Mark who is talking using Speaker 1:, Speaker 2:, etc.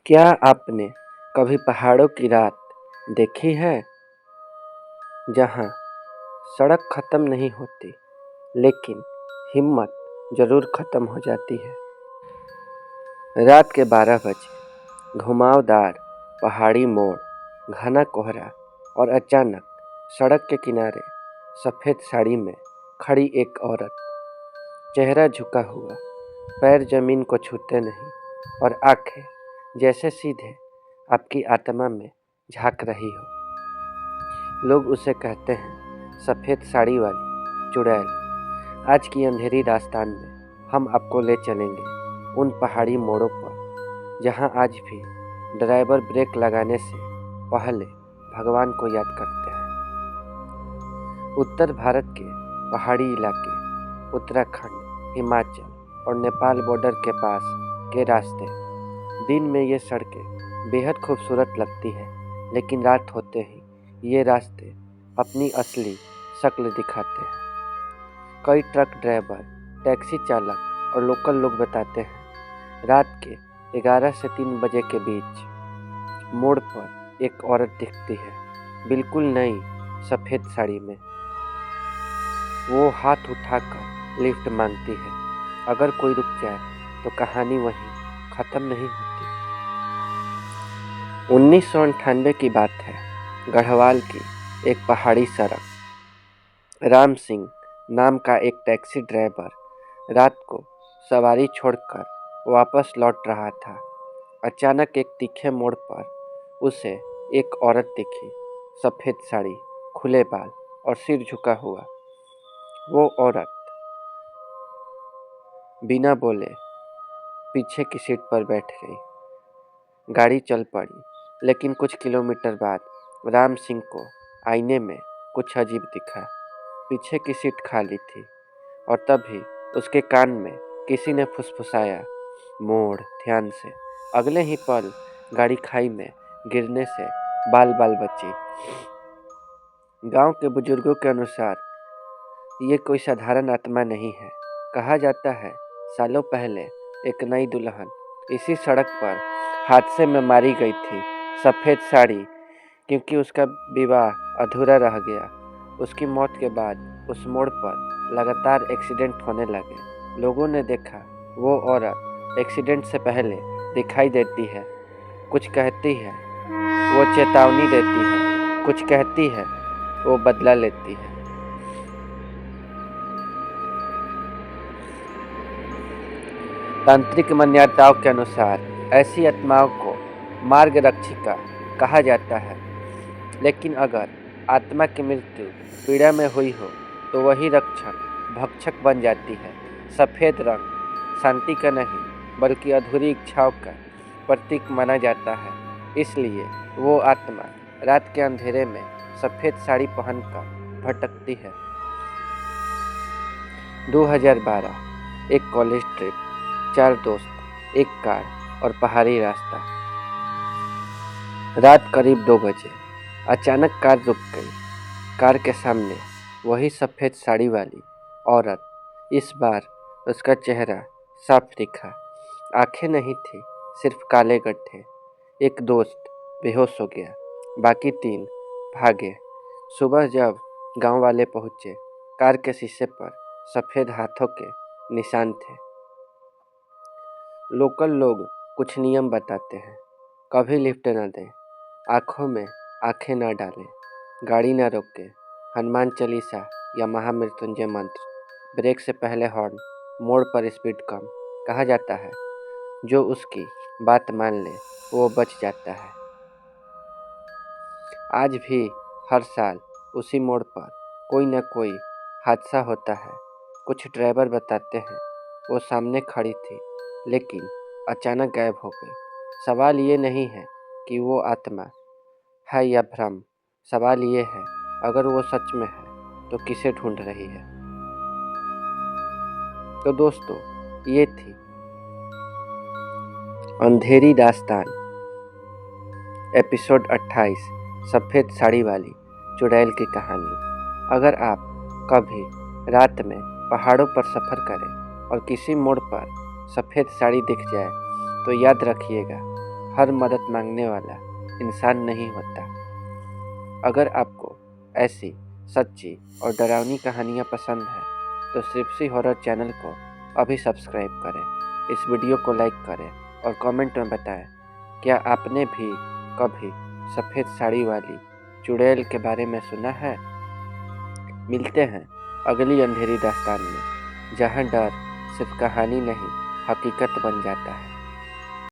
Speaker 1: क्या आपने कभी पहाड़ों की रात देखी है जहाँ सड़क खत्म नहीं होती लेकिन हिम्मत जरूर खत्म हो जाती है। रात के 12 बजे घुमावदार पहाड़ी मोड़, घना कोहरा और अचानक सड़क के किनारे सफ़ेद साड़ी में खड़ी एक औरत, चेहरा झुका हुआ, पैर जमीन को छूते नहीं और आंखें जैसे सीधे आपकी आत्मा में झांक रही हो। लोग उसे कहते हैं सफ़ेद साड़ी वाली चुड़ैल। आज की अंधेरी दास्तान में हम आपको ले चलेंगे उन पहाड़ी मोड़ों पर जहां आज भी ड्राइवर ब्रेक लगाने से पहले भगवान को याद करते हैं। उत्तर भारत के पहाड़ी इलाके, उत्तराखंड, हिमाचल और नेपाल बॉर्डर के पास के रास्ते, दिन में ये सड़कें बेहद खूबसूरत लगती है, लेकिन रात होते ही ये रास्ते अपनी असली शक्ल दिखाते हैं। कई ट्रक ड्राइवर, टैक्सी चालक और लोकल लोग बताते हैं रात के 11 से 3 बजे के बीच मोड़ पर एक औरत दिखती है, बिल्कुल नई सफ़ेद साड़ी में। वो हाथ उठाकर लिफ्ट मांगती है। अगर कोई रुक जाए तो कहानी वहीं ख़त्म नहीं होती। 1998 की बात है। गढ़वाल की एक पहाड़ी सड़क। राम सिंह नाम का एक टैक्सी ड्राइवर रात को सवारी छोड़कर वापस लौट रहा था। अचानक एक तीखे मोड़ पर उसे एक औरत दिखी, सफ़ेद साड़ी, खुले बाल और सिर झुका हुआ। वो औरत बिना बोले पीछे की सीट पर बैठ गई। गाड़ी चल पड़ी, लेकिन कुछ किलोमीटर बाद राम सिंह को आईने में कुछ अजीब दिखा। पीछे की सीट खाली थी और तभी उसके कान में किसी ने फुसफुसाया, मोड़ ध्यान से। अगले ही पल गाड़ी खाई में गिरने से बाल बाल बची। गांव के बुजुर्गों के अनुसार ये कोई साधारण आत्मा नहीं है। कहा जाता है सालों पहले एक नई दुल्हन इसी सड़क पर हादसे में मारी गई थी। सफ़ेद साड़ी, क्योंकि उसका विवाह अधूरा रह गया। उसकी मौत के बाद उस मोड़ पर लगातार एक्सीडेंट होने लगे। लोगों ने देखा वो औरत एक्सीडेंट से पहले दिखाई देती है। कुछ कहती है वो चेतावनी देती है, कुछ कहती है वो बदला लेती है। तांत्रिक मान्यताओं के अनुसार ऐसी आत्माओं को मार्गरक्षिका कहा जाता है, लेकिन अगर आत्मा की मृत्यु पीड़ा में हुई हो तो वही रक्षक भक्षक बन जाती है। सफ़ेद रंग शांति का नहीं बल्कि अधूरी इच्छाओं का प्रतीक माना जाता है। इसलिए वो आत्मा रात के अंधेरे में सफ़ेद साड़ी पहनकर भटकती है। 2012 एक कॉलेज ट्रिप, 4 दोस्त, एक कार और पहाड़ी रास्ता। रात करीब 2 बजे अचानक कार रुक गई। कार के सामने वही सफ़ेद साड़ी वाली औरत। इस बार उसका चेहरा साफ दिखा। आंखें नहीं थी, सिर्फ काले गड्ढे। एक दोस्त बेहोश हो गया, बाकी 3 भागे। सुबह जब गांव वाले पहुंचे, कार के शीशे पर सफ़ेद हाथों के निशान थे। लोकल लोग कुछ नियम बताते हैं। कभी लिफ्ट न दें, आँखों में आँखें न डालें, गाड़ी न रोकें, हनुमान चालीसा या महामृत्युंजय मंत्र, ब्रेक से पहले हॉर्न, मोड़ पर स्पीड कम। कहा जाता है जो उसकी बात मान ले वो बच जाता है। आज भी हर साल उसी मोड़ पर कोई न कोई हादसा होता है। कुछ ड्राइवर बताते हैं वो सामने खड़ी थी, लेकिन अचानक गायब हो गई। सवाल ये नहीं है कि वो आत्मा है या भ्रम। सवाल ये है, अगर वो सच में है तो किसे ढूंढ रही है। तो दोस्तों, ये थी अंधेरी दास्तान एपिसोड 28, सफ़ेद साड़ी वाली चुड़ैल की कहानी। अगर आप कभी रात में पहाड़ों पर सफ़र करें और किसी मोड़ पर सफ़ेद साड़ी दिख जाए तो याद रखिएगा, हर मदद मांगने वाला इंसान नहीं होता। अगर आपको ऐसी सच्ची और डरावनी कहानियाँ पसंद है तो सिर्फसी हॉरर चैनल को अभी सब्सक्राइब करें, इस वीडियो को लाइक करें और कमेंट में बताएं क्या आपने भी कभी सफ़ेद साड़ी वाली चुड़ैल के बारे में सुना है। मिलते हैं अगली अंधेरी दास्तान में, जहां डर सिर्फ कहानी नहीं हकीकत बन जाता है।